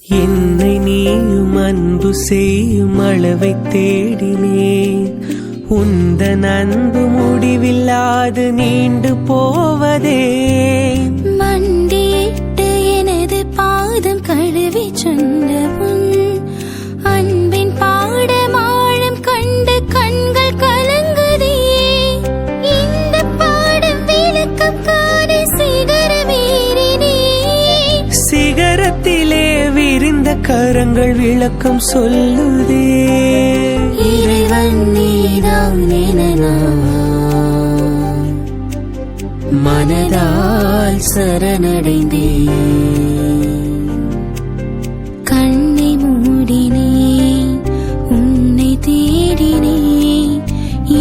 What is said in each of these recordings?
என்னை நீயும் அன்பு செய்யும் அளவை தேடினேன். உந்தன் அன்பு முடிவில்லாது நீண்டு போவதே. மண்டியிட்டு எனது பாதம் கழுவி சொன்ன உன் அன்பின் பாடமாழம் கண்டு கண்கள் கலங்குதே. இந்த பாடம் விளக்கம் காண சிகரமேறினே. சிகரத்திலே விரிந்த கரங்கள் விளக்கம் சொல்லுதே. இறைவன் நீதான் என நான் மனதால் சரணடைந்தே. கண்ணை மூடினே உன்னை தேடினே.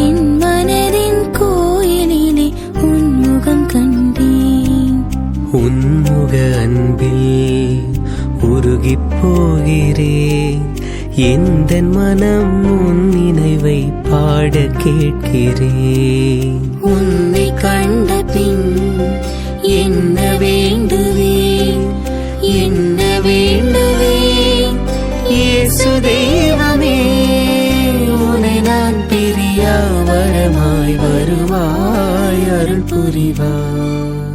என் மனதின் கோயிலிலே உன்முகம் கண்டேன். உன்முக அன்பில் உருகிப் போகிறேன். எந்தன் மனம் உன் நினைவை பாட கேட்கிறேன். உன்னை கண்ட பின் என்ன வேண்டுவேன், என்ன வேண்டுவேன். இயேசு தெய்வமே, உன்னை நான் பிரியா வரமாய் வருவாய், அருள் புரிவாய்.